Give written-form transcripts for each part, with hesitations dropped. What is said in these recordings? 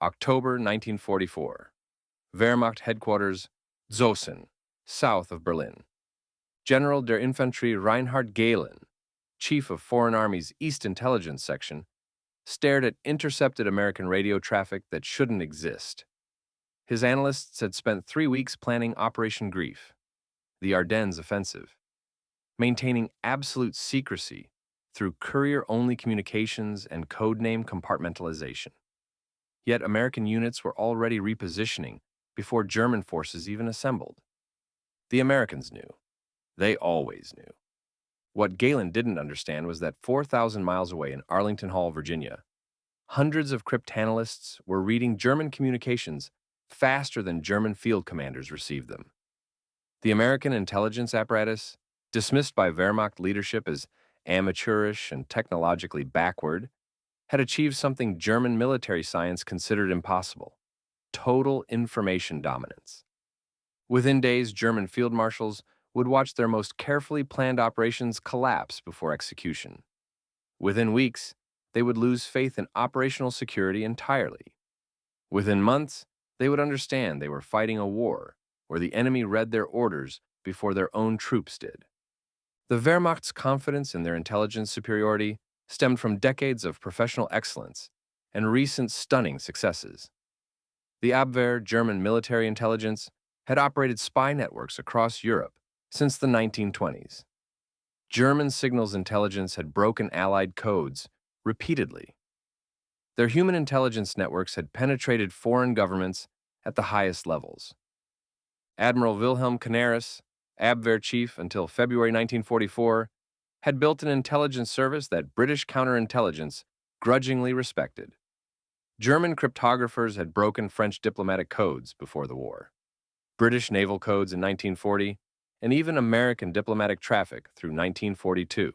October 1944. Wehrmacht headquarters, Zossen, south of Berlin. General der Infanterie Reinhard Gehlen, chief of Foreign Army's East Intelligence Section, stared at intercepted American radio traffic that shouldn't exist. His analysts had spent 3 weeks planning Operation Grief, the Ardennes offensive, maintaining absolute secrecy through courier-only communications and codename compartmentalization. Yet American units were already repositioning before German forces even assembled. The Americans knew. They always knew. What Galen didn't understand was that 4,000 miles away in Arlington Hall, Virginia, hundreds of cryptanalysts were reading German communications faster than German field commanders received them. The American intelligence apparatus, dismissed by Wehrmacht leadership as amateurish and technologically backward, had achieved something German military science considered impossible: total information dominance. Within days, German field marshals would watch their most carefully planned operations collapse before execution. Within weeks, they would lose faith in operational security entirely. Within months, they would understand they were fighting a war where the enemy read their orders before their own troops did. The Wehrmacht's confidence in their intelligence superiority stemmed from decades of professional excellence and recent stunning successes. The Abwehr, German military intelligence, had operated spy networks across Europe since the 1920s. German signals intelligence had broken Allied codes repeatedly. Their human intelligence networks had penetrated foreign governments at the highest levels. Admiral Wilhelm Canaris, Abwehr chief until February 1944, had built an intelligence service that British counterintelligence grudgingly respected. German cryptographers had broken French diplomatic codes before the war, British naval codes in 1940, and even American diplomatic traffic through 1942.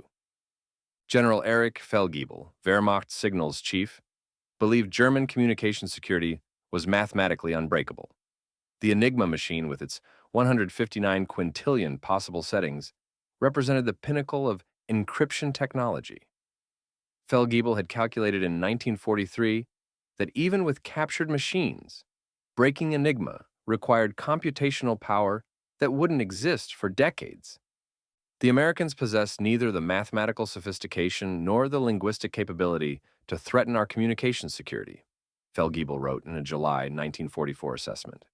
General Erich Feldgiebel, Wehrmacht signals chief, believed German communication security was mathematically unbreakable. The Enigma machine, with its 159 quintillion possible settings, represented the pinnacle of encryption technology. Feldgiebel had calculated in 1943 that even with captured machines, breaking Enigma required computational power that wouldn't exist for decades. The Americans possessed neither the mathematical sophistication nor the linguistic capability to threaten our communication security, Feldgiebel wrote in a July 1944 assessment.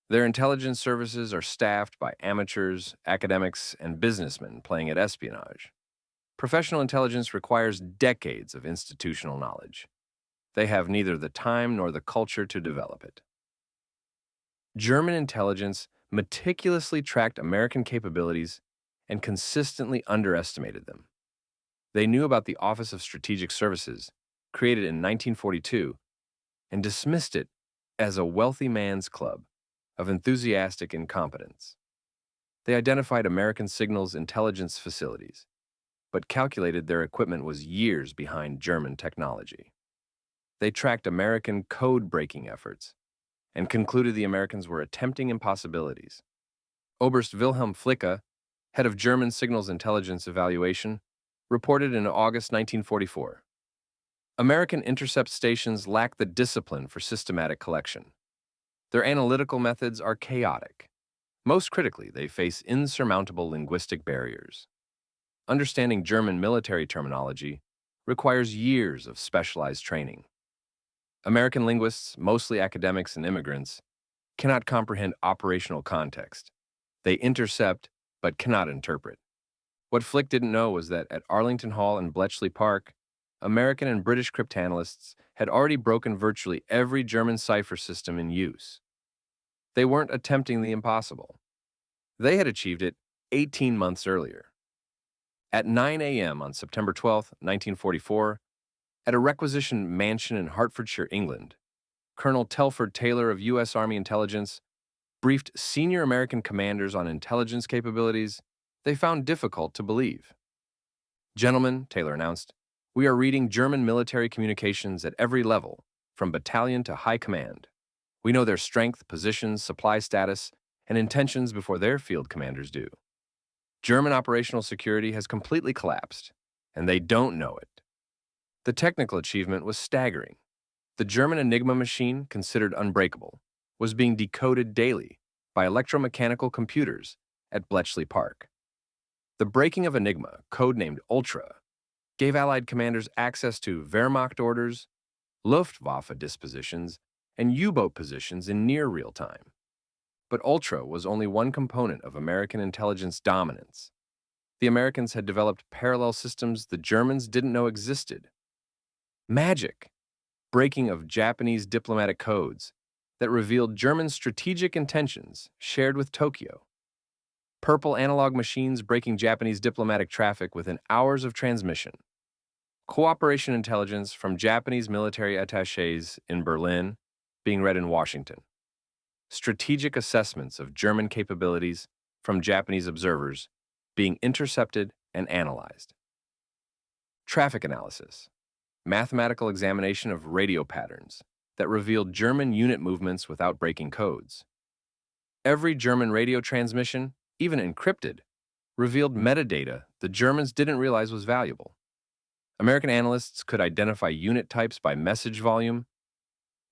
Their intelligence services are staffed by amateurs, academics, and businessmen playing at espionage. Professional intelligence requires decades of institutional knowledge. They have neither the time nor the culture to develop it. German intelligence meticulously tracked American capabilities and consistently underestimated them. They knew about the Office of Strategic Services, created in 1942, and dismissed it as a wealthy man's club of enthusiastic incompetence. They identified American signals intelligence facilities, but calculated their equipment was years behind German technology. They tracked American code-breaking efforts and concluded the Americans were attempting impossibilities. Oberst Wilhelm Flicke, head of German Signals Intelligence Evaluation, reported in August 1944, American intercept stations lack the discipline for systematic collection. Their analytical methods are chaotic. Most critically, they face insurmountable linguistic barriers. Understanding German military terminology requires years of specialized training. American linguists, mostly academics and immigrants, cannot comprehend operational context. They intercept, but cannot interpret. What Flick didn't know was that at Arlington Hall and Bletchley Park, American and British cryptanalysts had already broken virtually every German cipher system in use. They weren't attempting the impossible. They had achieved it 18 months earlier. At 9 a.m. on September 12, 1944, at a requisitioned mansion in Hertfordshire, England, Colonel Telford Taylor of U.S. Army Intelligence briefed senior American commanders on intelligence capabilities they found difficult to believe. "Gentlemen," Taylor announced, "we are reading German military communications at every level, from battalion to high command. We know their strength, positions, supply status, and intentions before their field commanders do. German operational security has completely collapsed, and they don't know it." The technical achievement was staggering. The German Enigma machine, considered unbreakable, was being decoded daily by electromechanical computers at Bletchley Park. The breaking of Enigma, codenamed Ultra, gave Allied commanders access to Wehrmacht orders, Luftwaffe dispositions, and U-boat positions in near real time. But Ultra was only one component of American intelligence dominance. The Americans had developed parallel systems the Germans didn't know existed. Magic, breaking of Japanese diplomatic codes that revealed German strategic intentions shared with Tokyo. Purple analog machines breaking Japanese diplomatic traffic within hours of transmission. Cooperation intelligence from Japanese military attachés in Berlin being read in Washington. Strategic assessments of German capabilities from Japanese observers being intercepted and analyzed. Traffic analysis. Mathematical examination of radio patterns that revealed German unit movements without breaking codes. Every German radio transmission, even encrypted, revealed metadata the Germans didn't realize was valuable. American analysts could identify unit types by message volume,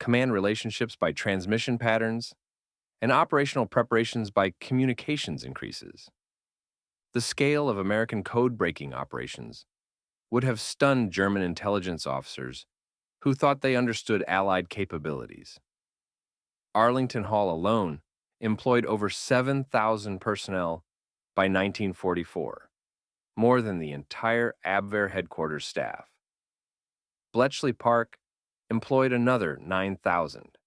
command relationships by transmission patterns, and operational preparations by communications increases. The scale of American code-breaking operations would have stunned German intelligence officers who thought they understood Allied capabilities. Arlington Hall alone employed over 7,000 personnel by 1944, more than the entire Abwehr headquarters staff. Bletchley Park employed another 9,000.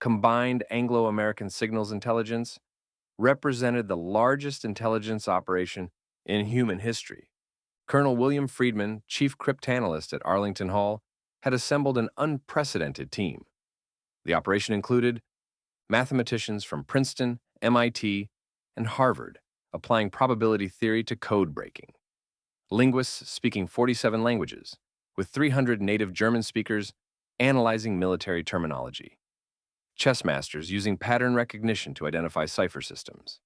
Combined Anglo-American signals intelligence represented the largest intelligence operation in human history. Colonel William Friedman, chief cryptanalyst at Arlington Hall, had assembled an unprecedented team. The operation included mathematicians from Princeton, MIT, and Harvard applying probability theory to code breaking, linguists speaking 47 languages, with 300 native German speakers analyzing military terminology, chess masters using pattern recognition to identify cipher systems,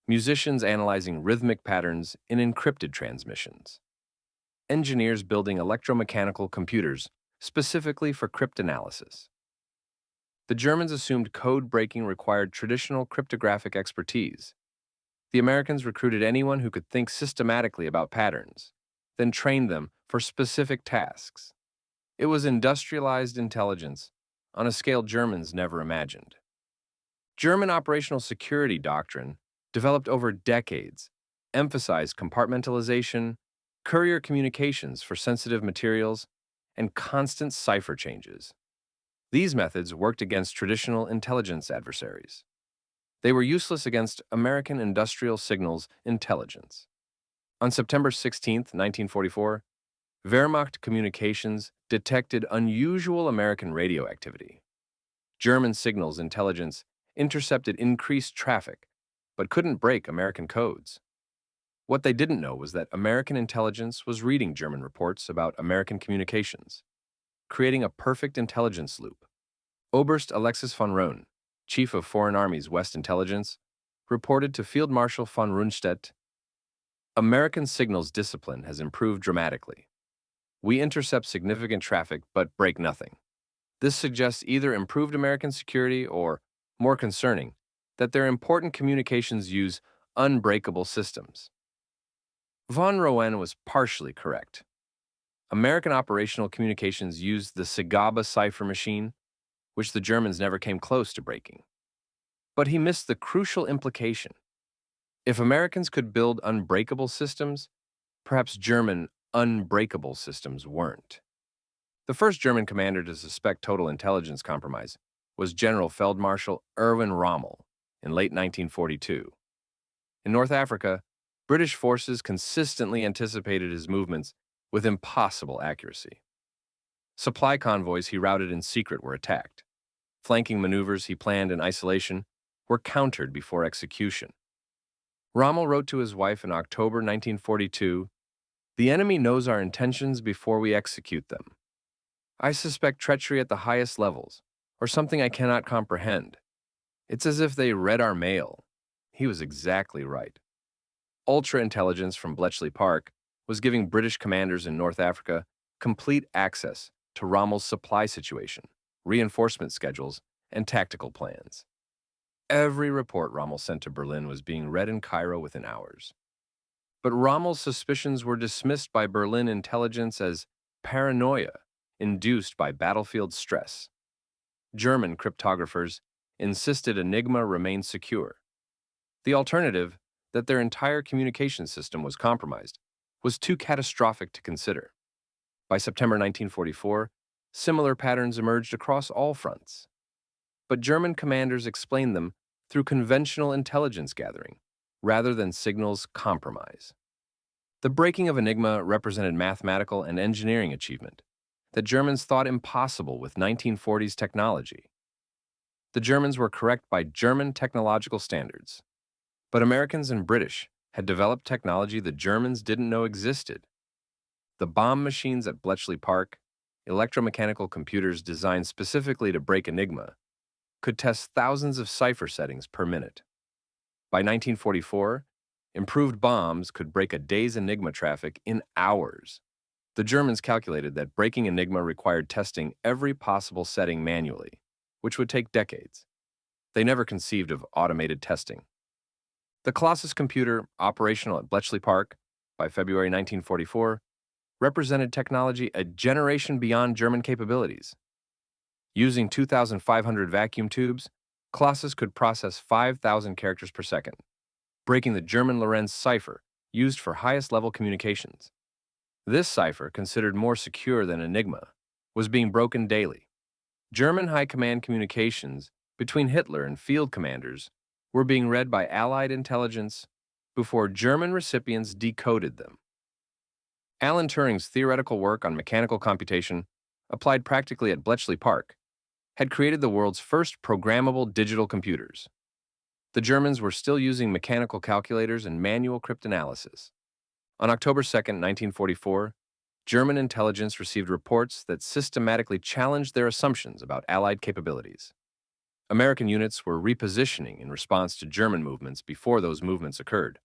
musicians analyzing rhythmic patterns in encrypted transmissions, engineers building electromechanical computers specifically for cryptanalysis. The Germans assumed code breaking required traditional cryptographic expertise. The Americans recruited anyone who could think systematically about patterns, then trained them for specific tasks. It was industrialized intelligence on a scale Germans never imagined. German operational security doctrine, developed over decades, emphasized compartmentalization, courier communications for sensitive materials, and constant cipher changes. These methods worked against traditional intelligence adversaries. They were useless against American industrial signals intelligence. On September 16, 1944, Wehrmacht communications detected unusual American radio activity. German signals intelligence intercepted increased traffic, but couldn't break American codes. What they didn't know was that American intelligence was reading German reports about American communications, creating a perfect intelligence loop. Oberst Alexis von Rohn, chief of Foreign Armies West Intelligence, reported to Field Marshal von Rundstedt, "American signals discipline has improved dramatically. We intercept significant traffic but break nothing. This suggests either improved American security or, more concerning, that their important communications use unbreakable systems." Von Rohn was partially correct. American operational communications used the Sagaba cipher machine, which the Germans never came close to breaking. But he missed the crucial implication. If Americans could build unbreakable systems, perhaps German unbreakable systems weren't. The first German commander to suspect total intelligence compromise was General Feldmarschall Erwin Rommel in late 1942. In North Africa, British forces consistently anticipated his movements with impossible accuracy. Supply convoys he routed in secret were attacked. Flanking maneuvers he planned in isolation were countered before execution. Rommel wrote to his wife in October 1942, "The enemy knows our intentions before we execute them. I suspect treachery at the highest levels, or something I cannot comprehend. It's as if they read our mail." He was exactly right. Ultra-intelligence from Bletchley Park was giving British commanders in North Africa complete access to Rommel's supply situation, reinforcement schedules, and tactical plans. Every report Rommel sent to Berlin was being read in Cairo within hours. But Rommel's suspicions were dismissed by Berlin intelligence as paranoia induced by battlefield stress. German cryptographers insisted Enigma remained secure. The alternative, that their entire communication system was compromised, was too catastrophic to consider. By September 1944, similar patterns emerged across all fronts. But German commanders explained them through conventional intelligence gathering, rather than signals compromise. The breaking of Enigma represented mathematical and engineering achievement that Germans thought impossible with 1940s technology. The Germans were correct by German technological standards, but Americans and British had developed technology the Germans didn't know existed. The bomb machines at Bletchley Park, electromechanical computers designed specifically to break Enigma, could test thousands of cipher settings per minute. By 1944, improved bombs could break a day's Enigma traffic in hours. The Germans calculated that breaking Enigma required testing every possible setting manually, which would take decades. They never conceived of automated testing. The Colossus computer, operational at Bletchley Park by February 1944, represented technology a generation beyond German capabilities. Using 2,500 vacuum tubes, Colossus could process 5,000 characters per second, breaking the German Lorenz cipher used for highest-level communications. This cipher, considered more secure than Enigma, was being broken daily. German high command communications between Hitler and field commanders were being read by Allied intelligence before German recipients decoded them. Alan Turing's theoretical work on mechanical computation, applied practically at Bletchley Park, had created the world's first programmable digital computers. The Germans were still using mechanical calculators and manual cryptanalysis. On October 2, 1944, German intelligence received reports that systematically challenged their assumptions about Allied capabilities. American units were repositioning in response to German movements before those movements occurred.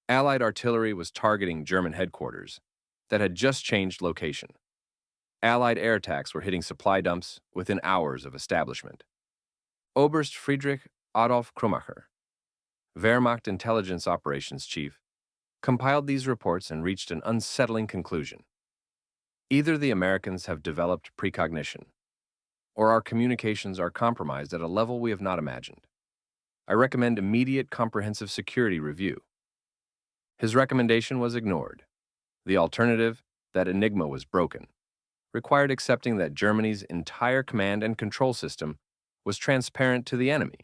Allied artillery was targeting German headquarters that had just changed location. Allied air attacks were hitting supply dumps within hours of establishment. Oberst Friedrich Adolf Krummacher, Wehrmacht intelligence operations chief, compiled these reports and reached an unsettling conclusion. Either the Americans have developed precognition, or our communications are compromised at a level we have not imagined. I recommend immediate comprehensive security review. His recommendation was ignored. The alternative, that Enigma was broken, required accepting that Germany's entire command and control system was transparent to the enemy.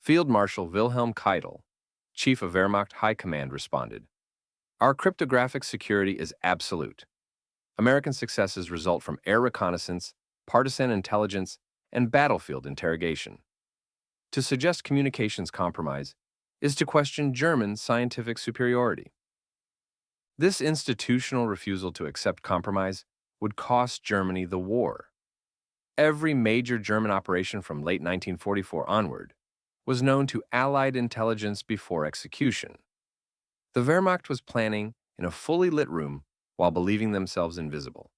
Field Marshal Wilhelm Keitel, Chief of Wehrmacht High Command, responded, "Our cryptographic security is absolute. American successes result from air reconnaissance, partisan intelligence, and battlefield interrogation. To suggest communications compromise is to question German scientific superiority." This institutional refusal to accept compromise would cost Germany the war. Every major German operation from late 1944 onward was known to Allied intelligence before execution. The Wehrmacht was planning in a fully lit room while believing themselves invisible.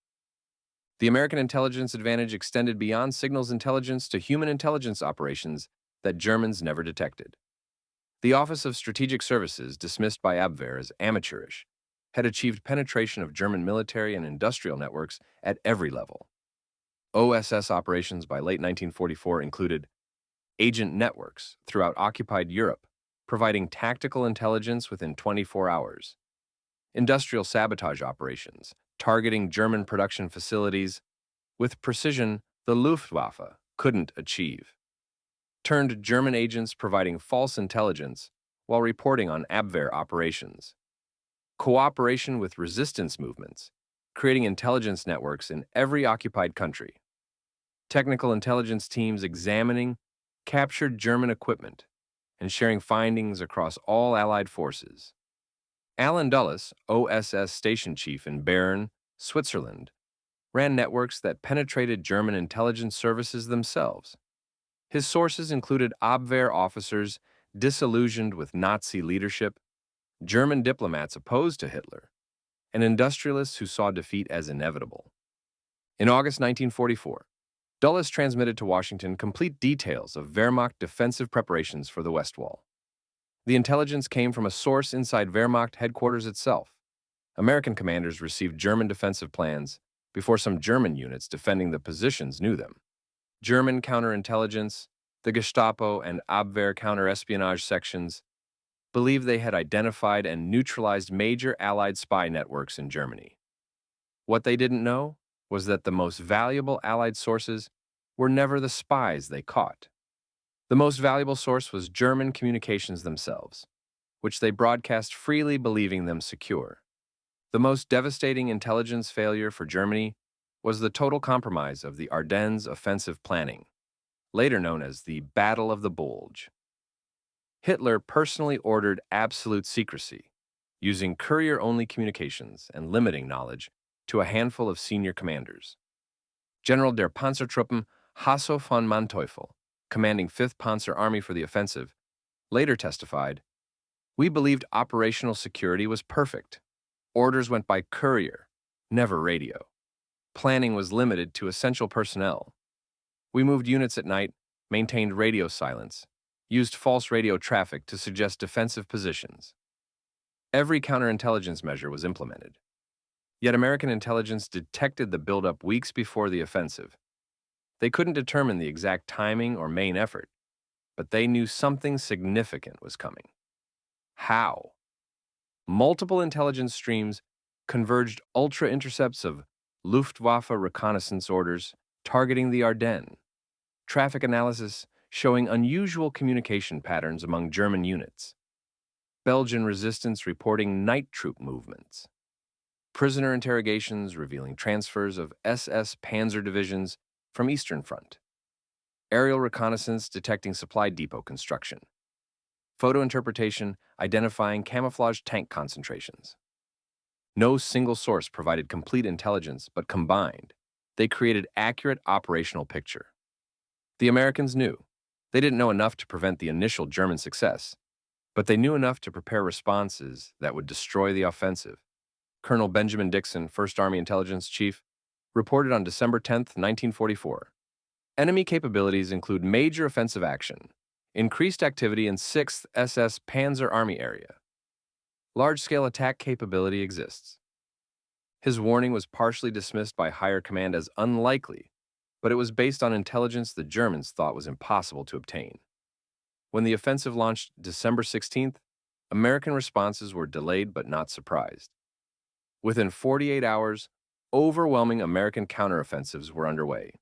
The American intelligence advantage extended beyond signals intelligence to human intelligence operations that Germans never detected. The Office of Strategic Services, dismissed by Abwehr as amateurish, had achieved penetration of German military and industrial networks at every level. OSS operations by late 1944 included agent networks throughout occupied Europe, providing tactical intelligence within 24 hours. Industrial sabotage operations, targeting German production facilities with precision the Luftwaffe couldn't achieve. Turned German agents providing false intelligence while reporting on Abwehr operations. Cooperation with resistance movements, creating intelligence networks in every occupied country. Technical intelligence teams examining captured German equipment and sharing findings across all Allied forces. Alan Dulles, OSS station chief in Bern, Switzerland, ran networks that penetrated German intelligence services themselves. His sources included Abwehr officers disillusioned with Nazi leadership, German diplomats opposed to Hitler, and industrialists who saw defeat as inevitable. In August 1944, Dulles transmitted to Washington complete details of Wehrmacht defensive preparations for the West Wall. The intelligence came from a source inside Wehrmacht headquarters itself. American commanders received German defensive plans before some German units defending the positions knew them. German counterintelligence, the Gestapo, and Abwehr counter-espionage sections believed they had identified and neutralized major Allied spy networks in Germany. What they didn't know was that the most valuable Allied sources were never the spies they caught. The most valuable source was German communications themselves, which they broadcast freely, believing them secure. The most devastating intelligence failure for Germany was the total compromise of the Ardennes offensive planning, later known as the Battle of the Bulge. Hitler personally ordered absolute secrecy, using courier-only communications and limiting knowledge to a handful of senior commanders. General der Panzertruppen Hasso von Manteuffel, commanding 5th Panzer Army for the offensive, later testified, "We believed operational security was perfect. Orders went by courier, never radio. Planning was limited to essential personnel. We moved units at night, maintained radio silence, used false radio traffic to suggest defensive positions. Every counterintelligence measure was implemented. Yet American intelligence detected the buildup weeks before the offensive. They couldn't determine the exact timing or main effort, but they knew something significant was coming. How? Multiple intelligence streams converged ultra-intercepts of Luftwaffe reconnaissance orders targeting the Ardennes, traffic analysis showing unusual communication patterns among German units, Belgian resistance reporting night troop movements, prisoner interrogations revealing transfers of SS Panzer divisions from Eastern Front, aerial reconnaissance detecting supply depot construction, photo interpretation identifying camouflage tank concentrations. No single source provided complete intelligence, but combined, they created accurate operational picture. The Americans knew. They didn't know enough to prevent the initial German success, but they knew enough to prepare responses that would destroy the offensive. Colonel Benjamin Dixon, 1st Army Intelligence Chief, reported on December 10, 1944. Enemy capabilities include major offensive action, increased activity in 6th SS Panzer Army area. Large-scale attack capability exists. His warning was partially dismissed by higher command as unlikely, but it was based on intelligence the Germans thought was impossible to obtain. When the offensive launched December 16th, American responses were delayed but not surprised. Within 48 hours, overwhelming American counteroffensives were underway,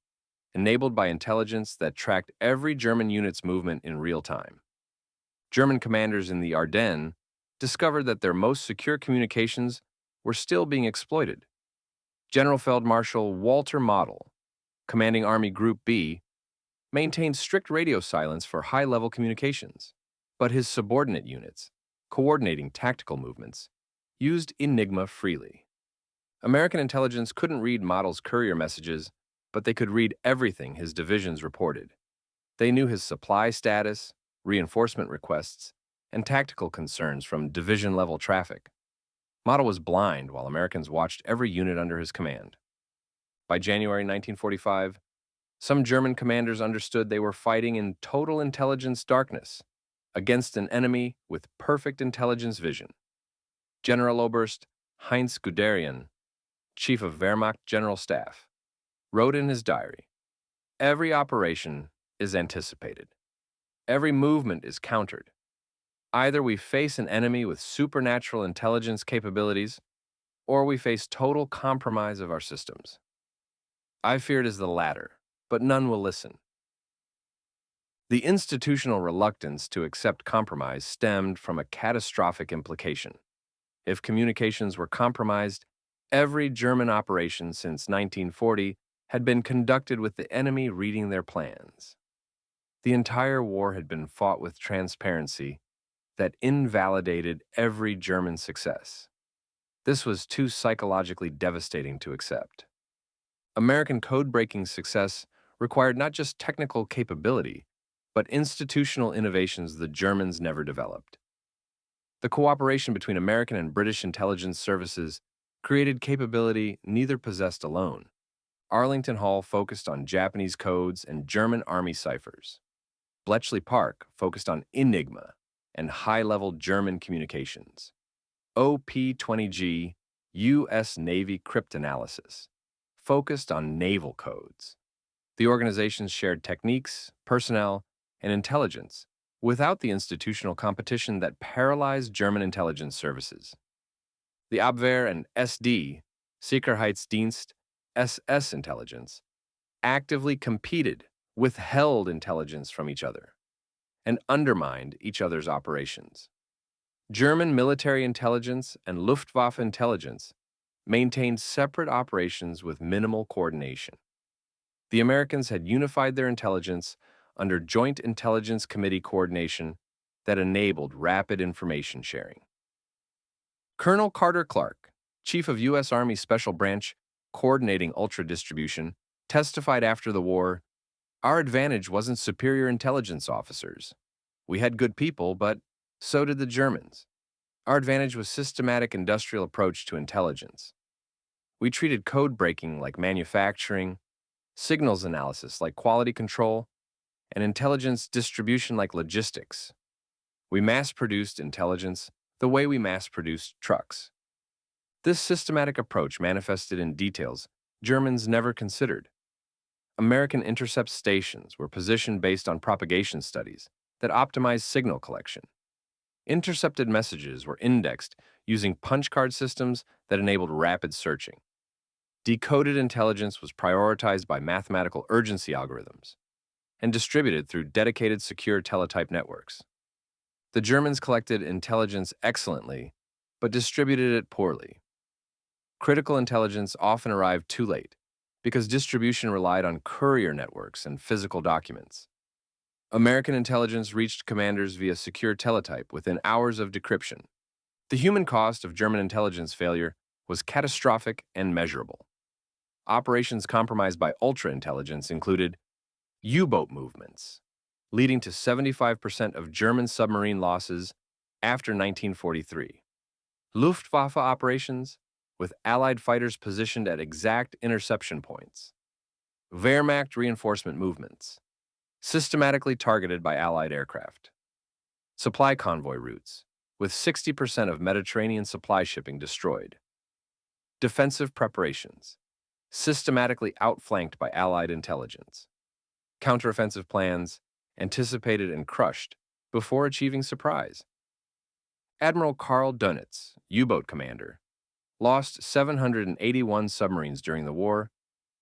enabled by intelligence that tracked every German unit's movement in real time. German commanders in the Ardennes discovered that their most secure communications were still being exploited. General Feldmarschall Walter Model, commanding Army Group B, maintained strict radio silence for high-level communications, but his subordinate units, coordinating tactical movements, used Enigma freely. American intelligence couldn't read Model's courier messages, but they could read everything his divisions reported. They knew his supply status, reinforcement requests, and tactical concerns from division-level traffic. Model was blind while Americans watched every unit under his command. By January 1945, some German commanders understood they were fighting in total intelligence darkness against an enemy with perfect intelligence vision. General Oberst Heinz Guderian, Chief of Wehrmacht General Staff, wrote in his diary, "Every operation is anticipated. Every movement is countered. Either we face an enemy with supernatural intelligence capabilities, or we face total compromise of our systems. I fear it is the latter, but none will listen." The institutional reluctance to accept compromise stemmed from a catastrophic implication. If communications were compromised, every German operation since 1940 had been conducted with the enemy reading their plans. The entire war had been fought with transparency that invalidated every German success. This was too psychologically devastating to accept. American code-breaking success required not just technical capability, but institutional innovations the Germans never developed. The cooperation between American and British intelligence services created capability neither possessed alone. Arlington Hall focused on Japanese codes and German army ciphers. Bletchley Park focused on Enigma and high-level German communications. OP-20G, U.S. Navy cryptanalysis, focused on naval codes. The organizations shared techniques, personnel, and intelligence without the institutional competition that paralyzed German intelligence services. The Abwehr and SD, Sicherheitsdienst, SS intelligence, actively competed, withheld intelligence from each other, and undermined each other's operations. German military intelligence and Luftwaffe intelligence maintained separate operations with minimal coordination. The Americans had unified their intelligence under Joint Intelligence Committee coordination that enabled rapid information sharing. Colonel Carter Clark, Chief of U.S. Army Special Branch coordinating ultra distribution, testified after the war, "Our advantage wasn't superior intelligence officers. We had good people, but so did the Germans. Our advantage was systematic industrial approach to intelligence. We treated code breaking like manufacturing, signals analysis like quality control, and intelligence distribution like logistics. We mass-produced intelligence the way we mass-produced trucks." This systematic approach manifested in details Germans never considered. American intercept stations were positioned based on propagation studies that optimized signal collection. Intercepted messages were indexed using punch card systems that enabled rapid searching. Decoded intelligence was prioritized by mathematical urgency algorithms and distributed through dedicated secure teletype networks. The Germans collected intelligence excellently, but distributed it poorly. Critical intelligence often arrived too late because distribution relied on courier networks and physical documents. American intelligence reached commanders via secure teletype within hours of decryption. The human cost of German intelligence failure was catastrophic and measurable. Operations compromised by ultra-intelligence included U-boat movements, leading to 75% of German submarine losses after 1943. Luftwaffe operations, with Allied fighters positioned at exact interception points. Wehrmacht reinforcement movements, systematically targeted by Allied aircraft. Supply convoy routes, with 60% of Mediterranean supply shipping destroyed. Defensive preparations, systematically outflanked by Allied intelligence. Counteroffensive plans, anticipated and crushed before achieving surprise. Admiral Karl Dönitz, U-boat commander, lost 781 submarines during the war,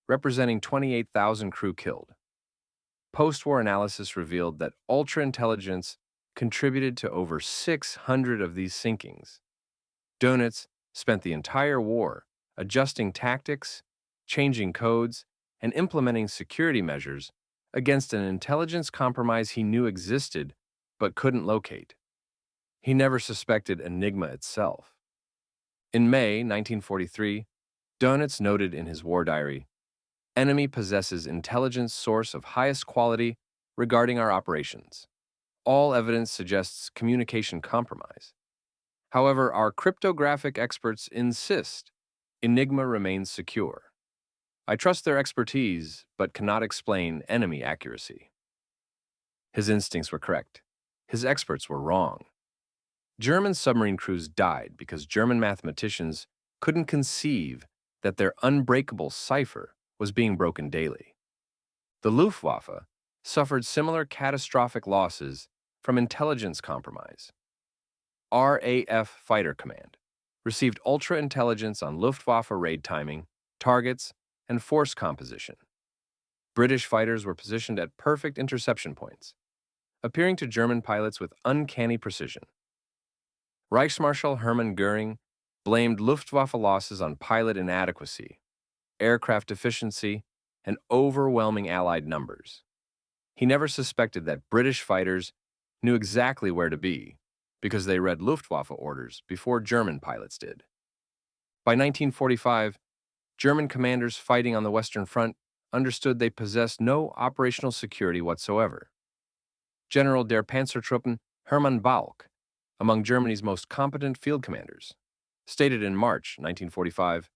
representing 28,000 crew killed. Post-war analysis revealed that ultra-intelligence contributed to over 600 of these sinkings. Dönitz spent the entire war adjusting tactics, changing codes, and implementing security measures against an intelligence compromise he knew existed but couldn't locate. He never suspected Enigma itself. In May 1943, Dönitz noted in his war diary, "Enemy possesses intelligence source of highest quality regarding our operations. All evidence suggests communication compromise. However, our cryptographic experts insist Enigma remains secure. I trust their expertise, but cannot explain enemy accuracy." His instincts were correct. His experts were wrong. German submarine crews died because German mathematicians couldn't conceive that their unbreakable cipher was being broken daily. The Luftwaffe suffered similar catastrophic losses from intelligence compromise. RAF Fighter Command received ultra-intelligence on Luftwaffe raid timing, targets, and force composition. British fighters were positioned at perfect interception points, appearing to German pilots with uncanny precision. Reichsmarschall Hermann Göring blamed Luftwaffe losses on pilot inadequacy, aircraft deficiency, and overwhelming Allied numbers. He never suspected that British fighters knew exactly where to be because they read Luftwaffe orders before German pilots did. By 1945, German commanders fighting on the Western Front understood they possessed no operational security whatsoever. General der Panzertruppen Hermann Balck, among Germany's most competent field commanders, stated in March 1945,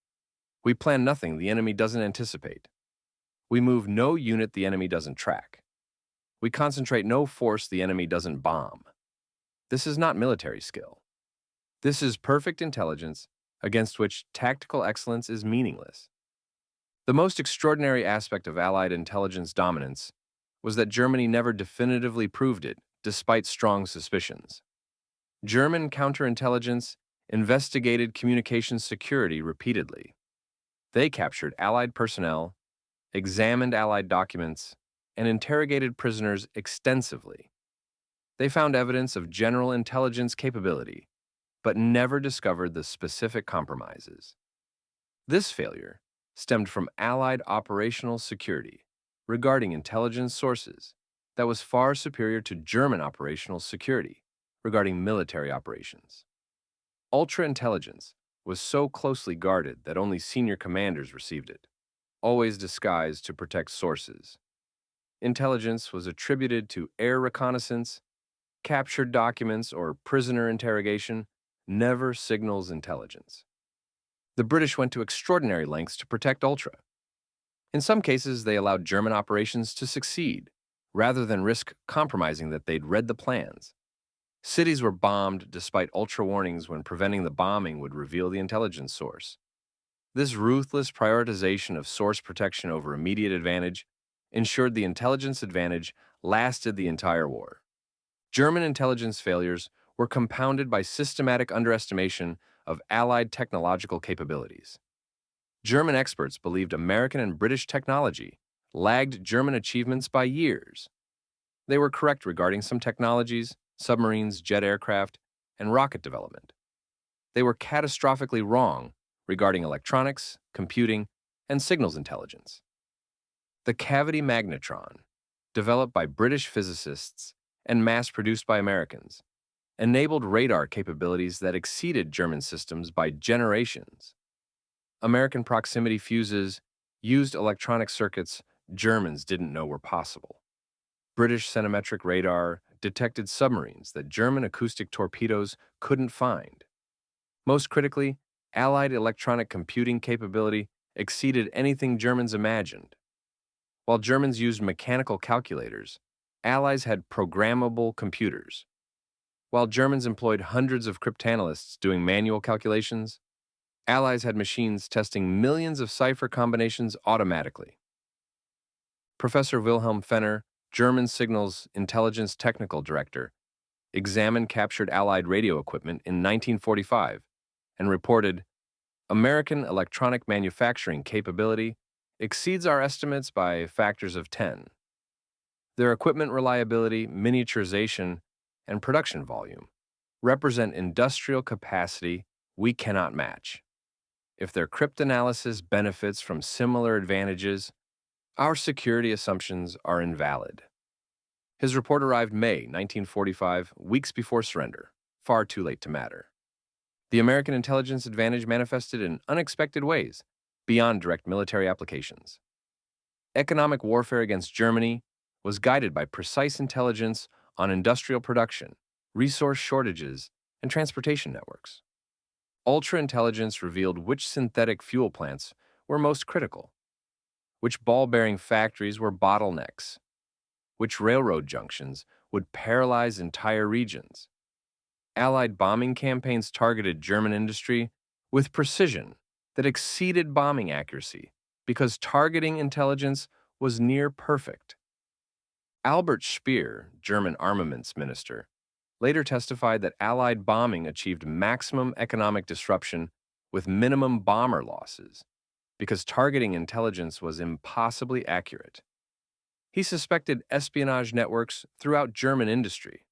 "We plan nothing the enemy doesn't anticipate. We move no unit the enemy doesn't track. We concentrate no force the enemy doesn't bomb. This is not military skill. This is perfect intelligence against which tactical excellence is meaningless. The most extraordinary aspect of Allied intelligence dominance was that Germany never definitively proved it, despite strong suspicions. German counterintelligence investigated communications security repeatedly. They captured Allied personnel, examined Allied documents, and interrogated prisoners extensively. They found evidence of general intelligence capability, but never discovered the specific compromises. This failure stemmed from Allied operational security regarding intelligence sources that was far superior to German operational security regarding military operations. Ultra-intelligence was so closely guarded that only senior commanders received it, always disguised to protect sources. Intelligence was attributed to air reconnaissance, captured documents, or prisoner interrogation, never signals intelligence. The British went to extraordinary lengths to protect Ultra. In some cases, they allowed German operations to succeed, rather than risk compromising that they'd read the plans. Cities were bombed despite Ultra warnings when preventing the bombing would reveal the intelligence source. This ruthless prioritization of source protection over immediate advantage ensured the intelligence advantage lasted the entire war. German intelligence failures were compounded by systematic underestimation of Allied technological capabilities. German experts believed American and British technology lagged German achievements by years. They were correct regarding some technologies, submarines, jet aircraft, and rocket development. They were catastrophically wrong regarding electronics, computing, and signals intelligence. The cavity magnetron, developed by British physicists and mass-produced by Americans, enabled radar capabilities that exceeded German systems by generations. American proximity fuses used electronic circuits Germans didn't know were possible. British centimetric radar detected submarines that German acoustic torpedoes couldn't find. Most critically, Allied electronic computing capability exceeded anything Germans imagined. While Germans used mechanical calculators, Allies had programmable computers. While Germans employed hundreds of cryptanalysts doing manual calculations, Allies had machines testing millions of cipher combinations automatically. Professor Wilhelm Fenner, German Signals Intelligence Technical Director, examined captured Allied radio equipment in 1945 and reported, "American electronic manufacturing capability exceeds our estimates by factors of 10. Their equipment reliability, miniaturization, and production volume represent industrial capacity we cannot match. If their cryptanalysis benefits from similar advantages, our security assumptions are invalid." His report arrived May 1945, weeks before surrender, far too late to matter. The American intelligence advantage manifested in unexpected ways, beyond direct military applications. Economic warfare against Germany was guided by precise intelligence on industrial production, resource shortages, and transportation networks. Ultra-intelligence revealed which synthetic fuel plants were most critical, which ball-bearing factories were bottlenecks, which railroad junctions would paralyze entire regions. Allied bombing campaigns targeted German industry with precision that exceeded bombing accuracy because targeting intelligence was near perfect. Albert Speer, German armaments minister, later testified that Allied bombing achieved maximum economic disruption with minimum bomber losses because targeting intelligence was impossibly accurate. He suspected espionage networks throughout German industry.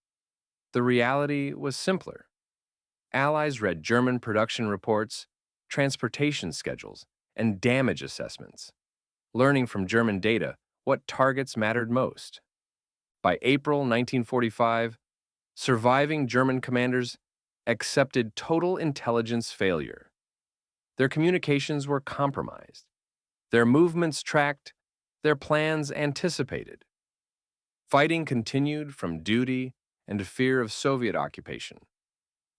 The reality was simpler. Allies read German production reports, transportation schedules, and damage assessments, learning from German data what targets mattered most. By April 1945, surviving German commanders accepted total intelligence failure. Their communications were compromised, their movements tracked, their plans anticipated. Fighting continued from duty and fear of Soviet occupation,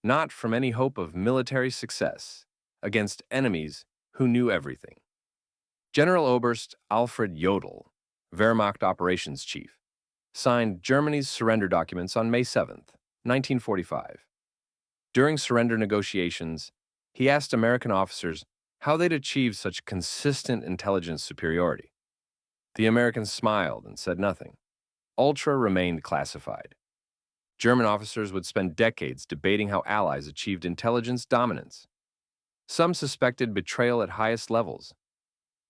not from any hope of military success against enemies who knew everything. General Oberst Alfred Jodl, Wehrmacht operations chief, signed Germany's surrender documents on May 7, 1945. During surrender negotiations, he asked American officers how they'd achieved such consistent intelligence superiority. The Americans smiled and said nothing. Ultra remained classified. German officers would spend decades debating how Allies achieved intelligence dominance. Some suspected betrayal at highest levels.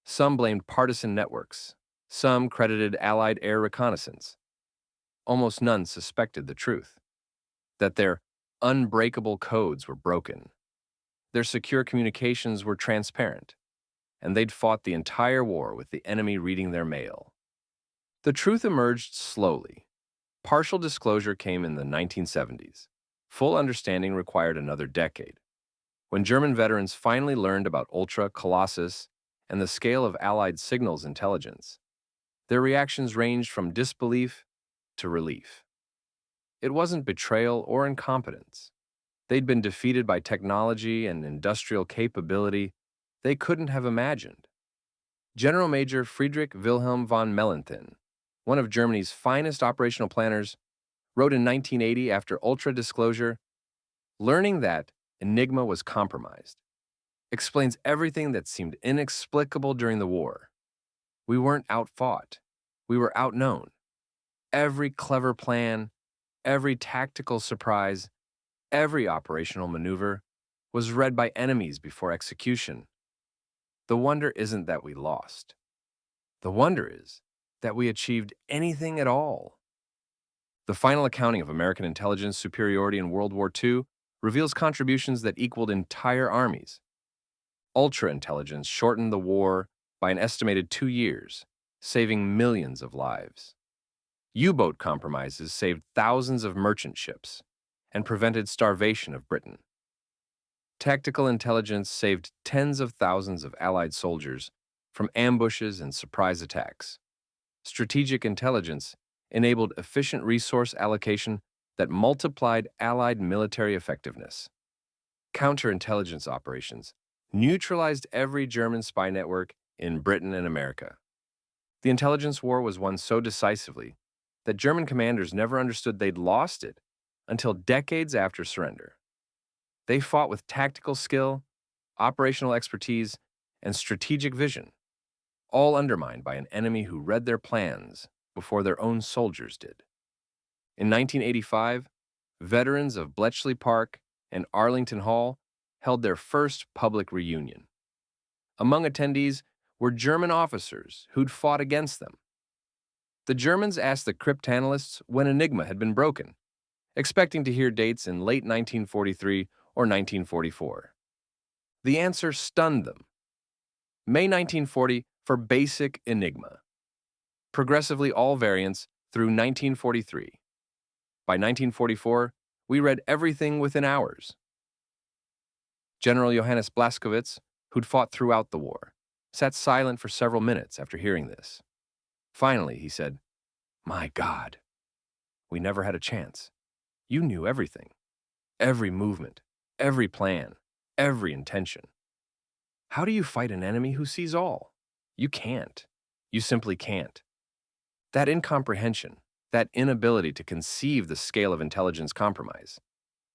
Some blamed partisan networks. Some credited Allied air reconnaissance. Almost none suspected the truth, that their unbreakable codes were broken. Their secure communications were transparent, and they'd fought the entire war with the enemy reading their mail. The truth emerged slowly. Partial disclosure came in the 1970s. Full understanding required another decade. When German veterans finally learned about Ultra, Colossus, and the scale of Allied signals intelligence, their reactions ranged from disbelief to relief. It wasn't betrayal or incompetence. They'd been defeated by technology and industrial capability they couldn't have imagined. General Major Friedrich Wilhelm von Mellenthin, one of Germany's finest operational planners, wrote in 1980 after Ultra disclosure, "Learning that Enigma was compromised explains everything that seemed inexplicable during the war. We weren't outfought. We were outknown. Every clever plan, every tactical surprise, every operational maneuver was read by enemies before execution. The wonder isn't that we lost. The wonder is that we achieved anything at all." The final accounting of American intelligence superiority in World War II reveals contributions that equaled entire armies. Ultra-intelligence shortened the war by an estimated 2 years, saving millions of lives. U-boat compromises saved thousands of merchant ships and prevented starvation of Britain. Tactical intelligence saved tens of thousands of Allied soldiers from ambushes and surprise attacks. Strategic intelligence enabled efficient resource allocation that multiplied Allied military effectiveness. Counterintelligence operations neutralized every German spy network in Britain and America. The intelligence war was won so decisively that German commanders never understood they'd lost it until decades after surrender. They fought with tactical skill, operational expertise, and strategic vision, all undermined by an enemy who read their plans before their own soldiers did. In 1985, veterans of Bletchley Park and Arlington Hall held their first public reunion. Among attendees were German officers who'd fought against them. The Germans asked the cryptanalysts when Enigma had been broken, expecting to hear dates in late 1943 or 1944. The answer stunned them. May 1940 for basic Enigma. Progressively all variants through 1943. By 1944, we read everything within hours. General Johannes Blaskowitz, who'd fought throughout the war, sat silent for several minutes after hearing this. Finally, he said, "My God, we never had a chance. You knew everything. Every movement, every plan, every intention. How do you fight an enemy who sees all? You can't. You simply can't." That incomprehension, that inability to conceive the scale of intelligence compromise,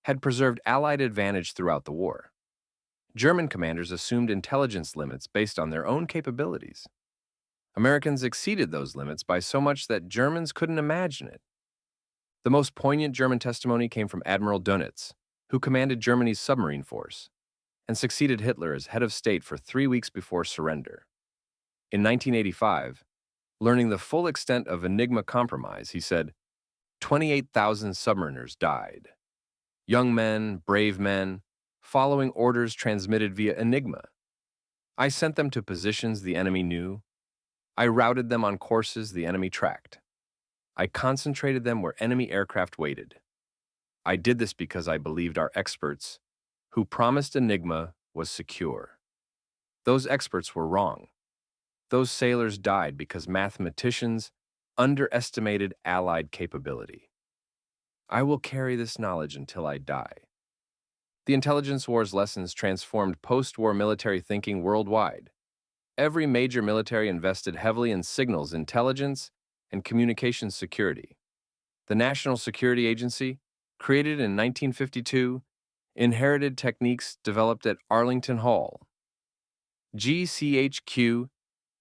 had preserved Allied advantage throughout the war. German commanders assumed intelligence limits based on their own capabilities. Americans exceeded those limits by so much that Germans couldn't imagine it. The most poignant German testimony came from Admiral Dönitz, who commanded Germany's submarine force and succeeded Hitler as head of state for 3 weeks before surrender. In 1985, learning the full extent of Enigma compromise, he said, 28,000 submariners died. Young men, brave men, following orders transmitted via Enigma. I sent them to positions the enemy knew. I routed them on courses the enemy tracked. I concentrated them where enemy aircraft waited. I did this because I believed our experts, who promised Enigma was secure. Those experts were wrong. Those sailors died because mathematicians underestimated Allied capability. I will carry this knowledge until I die. The intelligence war's lessons transformed post-war military thinking worldwide. Every major military invested heavily in signals intelligence and communications security. The National Security Agency, created in 1952, inherited techniques developed at Arlington Hall. GCHQ,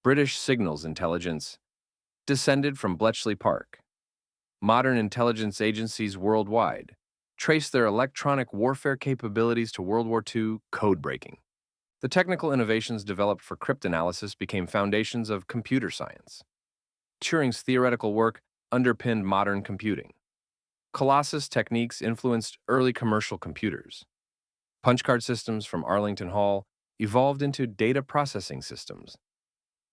British Signals Intelligence, descended from Bletchley Park. Modern intelligence agencies worldwide trace their electronic warfare capabilities to World War II code breaking. The technical innovations developed for cryptanalysis became foundations of computer science. Turing's theoretical work underpinned modern computing. Colossus techniques influenced early commercial computers. Punchcard systems from Arlington Hall evolved into data processing systems.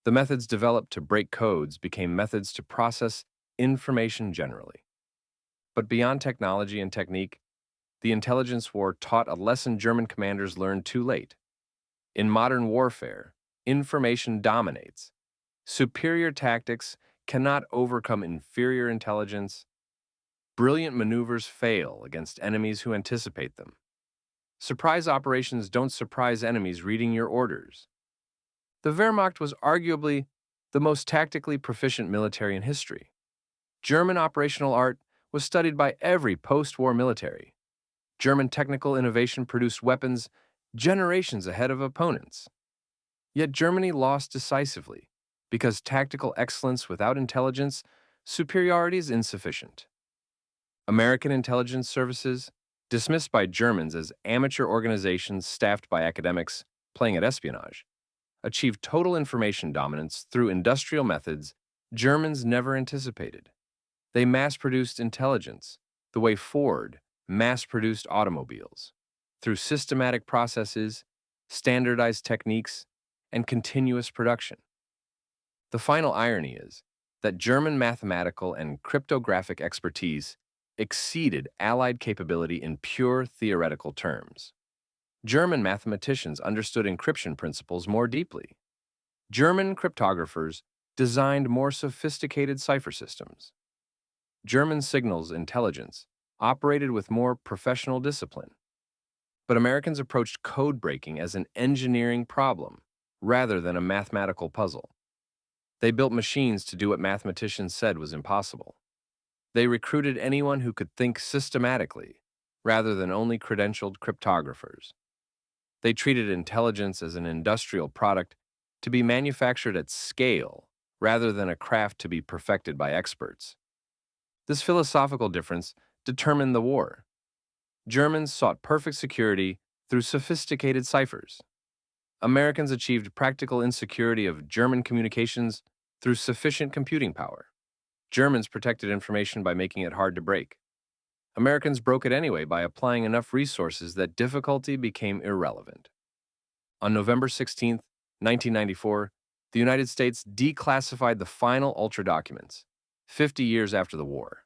The methods developed to break codes became methods to process information generally. But beyond technology and technique, the intelligence war taught a lesson German commanders learned too late. In modern warfare, information dominates. Superior tactics cannot overcome inferior intelligence. Brilliant maneuvers fail against enemies who anticipate them. Surprise operations don't surprise enemies reading your orders. The Wehrmacht was arguably the most tactically proficient military in history. German operational art was studied by every post-war military. German technical innovation produced weapons generations ahead of opponents. Yet Germany lost decisively because tactical excellence without intelligence superiority is insufficient. American intelligence services, dismissed by Germans as amateur organizations staffed by academics playing at espionage, achieved total information dominance through industrial methods Germans never anticipated. They mass-produced intelligence, the way Ford mass-produced automobiles, through systematic processes, standardized techniques, and continuous production. The final irony is that German mathematical and cryptographic expertise exceeded Allied capability in pure theoretical terms. German mathematicians understood encryption principles more deeply. German cryptographers designed more sophisticated cipher systems. German signals intelligence operated with more professional discipline. But Americans approached code breaking as an engineering problem rather than a mathematical puzzle. They built machines to do what mathematicians said was impossible. They recruited anyone who could think systematically rather than only credentialed cryptographers. They treated intelligence as an industrial product to be manufactured at scale rather than a craft to be perfected by experts. This philosophical difference determined the war. Germans sought perfect security through sophisticated ciphers. Americans achieved practical insecurity of German communications through sufficient computing power. Germans protected information by making it hard to break. Americans broke it anyway by applying enough resources that difficulty became irrelevant. On November 16, 1994, the United States declassified the final Ultra documents, 50 years after the war.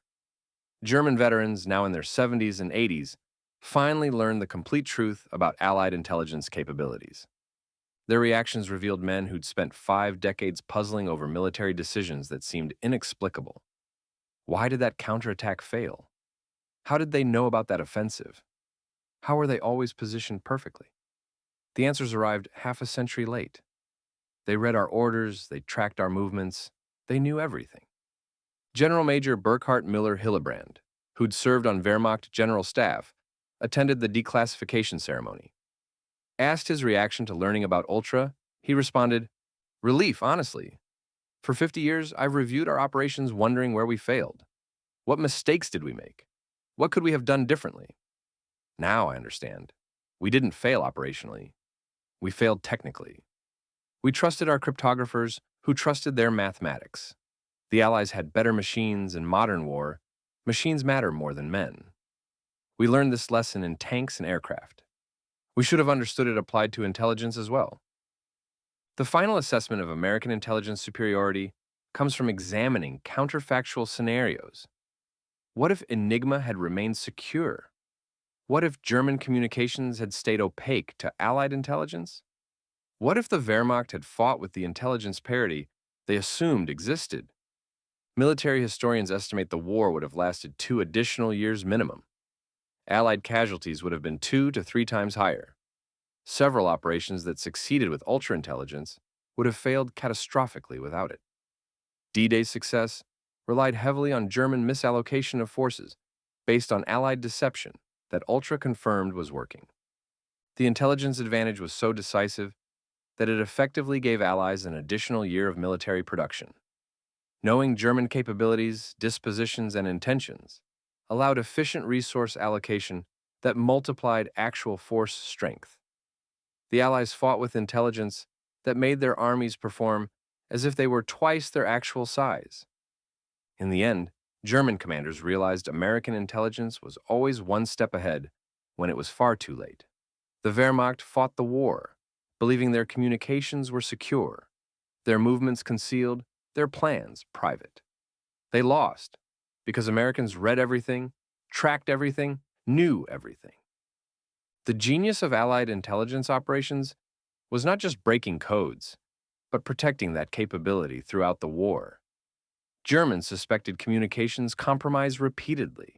German veterans, now in their 70s and 80s, finally learned the complete truth about Allied intelligence capabilities. Their reactions revealed men who'd spent 5 decades puzzling over military decisions that seemed inexplicable. Why did that counterattack fail? How did they know about that offensive? How were they always positioned perfectly? The answers arrived half a century late. They read our orders, they tracked our movements, they knew everything. General Major Burkhard Müller-Hillebrand, who'd served on Wehrmacht General Staff, attended the declassification ceremony. Asked his reaction to learning about Ultra, he responded, "Relief, honestly. For 50 years, I've reviewed our operations wondering where we failed. What mistakes did we make? What could we have done differently? Now I understand. We didn't fail operationally. We failed technically. We trusted our cryptographers who trusted their mathematics. The Allies had better machines in modern war. Machines matter more than men. We learned this lesson in tanks and aircraft. We should have understood it applied to intelligence as well." The final assessment of American intelligence superiority comes from examining counterfactual scenarios. What if Enigma had remained secure? What if German communications had stayed opaque to Allied intelligence? What if the Wehrmacht had fought with the intelligence parity they assumed existed? Military historians estimate the war would have lasted 2 additional years minimum. Allied casualties would have been 2 to 3 times higher. Several operations that succeeded with ultra-intelligence would have failed catastrophically without it. D-Day's success relied heavily on German misallocation of forces based on Allied deception that Ultra confirmed was working. The intelligence advantage was so decisive that it effectively gave Allies an additional year of military production. Knowing German capabilities, dispositions, and intentions allowed efficient resource allocation that multiplied actual force strength. The Allies fought with intelligence that made their armies perform as if they were twice their actual size. In the end, German commanders realized American intelligence was always one step ahead when it was far too late. The Wehrmacht fought the war, believing their communications were secure, their movements concealed, their plans private. They lost because Americans read everything, tracked everything, knew everything. The genius of Allied intelligence operations was not just breaking codes, but protecting that capability throughout the war. Germans suspected communications compromised repeatedly.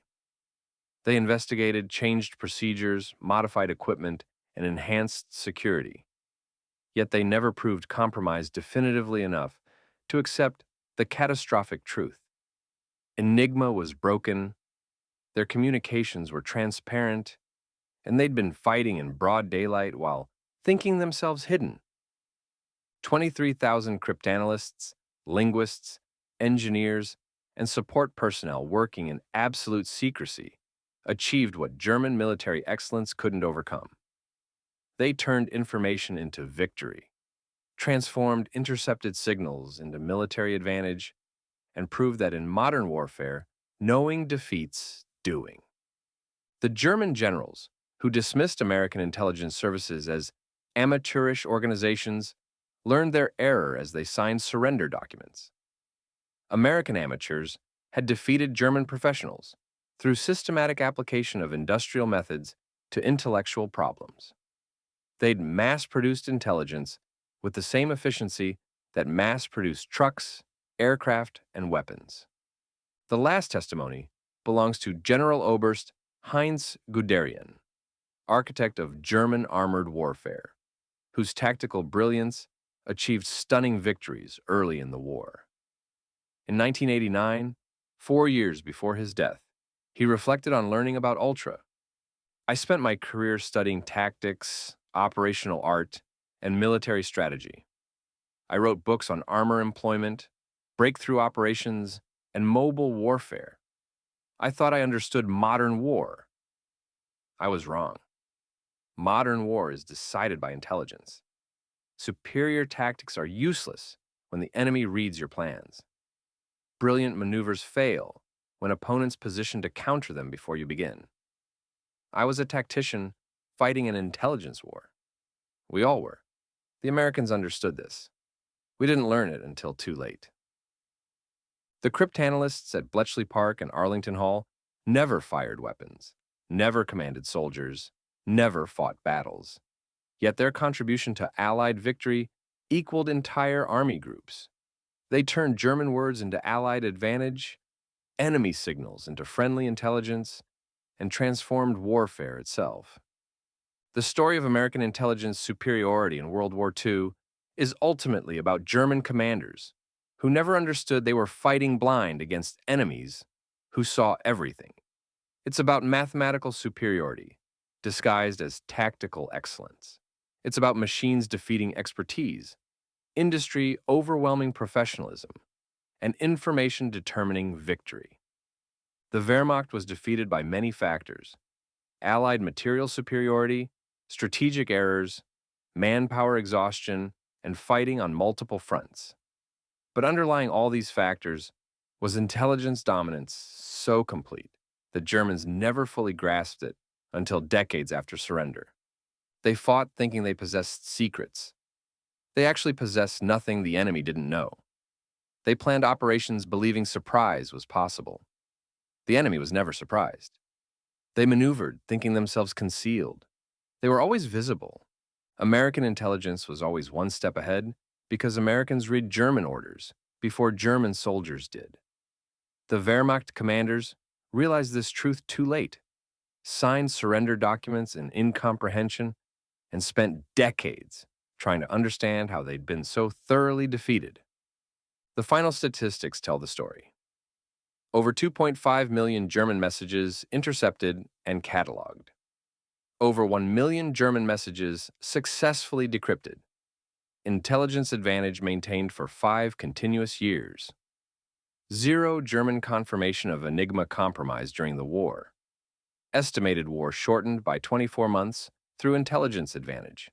They investigated, changed procedures, modified equipment, and enhanced security. Yet they never proved compromise definitively enough to accept the catastrophic truth. Enigma was broken, their communications were transparent, and they'd been fighting in broad daylight while thinking themselves hidden. 23,000 cryptanalysts, linguists, engineers, and support personnel working in absolute secrecy achieved what German military excellence couldn't overcome. They turned information into victory, transformed intercepted signals into military advantage, and proved that in modern warfare, knowing defeats doing. The German generals, who dismissed American intelligence services as amateurish organizations, learned their error as they signed surrender documents. American amateurs had defeated German professionals through systematic application of industrial methods to intellectual problems. They'd mass-produced intelligence with the same efficiency that mass-produced trucks, aircraft, and weapons. The last testimony belongs to General Oberst Heinz Guderian, architect of German armored warfare, whose tactical brilliance achieved stunning victories early in the war. In 1989, 4 years before his death, he reflected on learning about Ultra. I spent my career studying tactics, operational art, and military strategy. I wrote books on armor employment, breakthrough operations, and mobile warfare. I thought I understood modern war. I was wrong. Modern war is decided by intelligence. Superior tactics are useless when the enemy reads your plans. Brilliant maneuvers fail when opponents position to counter them before you begin. I was a tactician fighting an intelligence war. We all were. The Americans understood this. We didn't learn it until too late. The cryptanalysts at Bletchley Park and Arlington Hall never fired weapons, never commanded soldiers, never fought battles. Yet their contribution to Allied victory equaled entire army groups. They turned German words into Allied advantage, enemy signals into friendly intelligence, and transformed warfare itself. The story of American intelligence superiority in World War II is ultimately about German commanders who never understood they were fighting blind against enemies who saw everything. It's about mathematical superiority, disguised as tactical excellence. It's about machines defeating expertise, industry overwhelming professionalism, and information determining victory. The Wehrmacht was defeated by many factors: Allied material superiority, strategic errors, manpower exhaustion, and fighting on multiple fronts. But underlying all these factors was intelligence dominance so complete that Germans never fully grasped it until decades after surrender. They fought thinking they possessed secrets. They actually possessed nothing the enemy didn't know. They planned operations believing surprise was possible. The enemy was never surprised. They maneuvered thinking themselves concealed. They were always visible. American intelligence was always one step ahead because Americans read German orders before German soldiers did. The Wehrmacht commanders realized this truth too late, signed surrender documents in incomprehension, and spent decades trying to understand how they'd been so thoroughly defeated. The final statistics tell the story. Over 2.5 million German messages intercepted and cataloged. Over 1 million German messages successfully decrypted. Intelligence advantage maintained for 5 continuous years. Zero German confirmation of Enigma compromise during the war. Estimated war shortened by 24 months through intelligence advantage.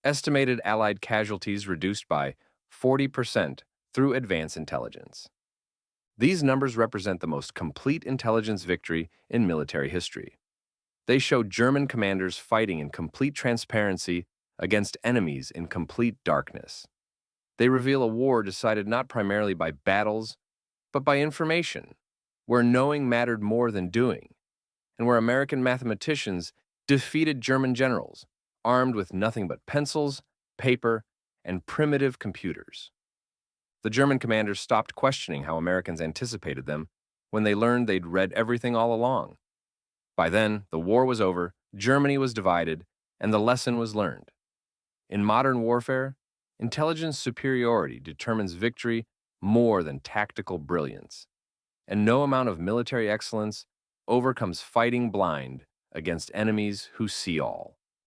Estimated Allied casualties reduced by 40% through advance intelligence. These numbers represent the most complete intelligence victory in military history. They show German commanders fighting in complete transparency against enemies in complete darkness. They reveal a war decided not primarily by battles, but by information, where knowing mattered more than doing, and where American mathematicians defeated German generals, armed with nothing but pencils, paper, and primitive computers. The German commanders stopped questioning how Americans anticipated them when they learned they'd read everything all along. By then, the war was over, Germany was divided, and the lesson was learned. In modern warfare, intelligence superiority determines victory more than tactical brilliance, and no amount of military excellence overcomes fighting blind against enemies who see all.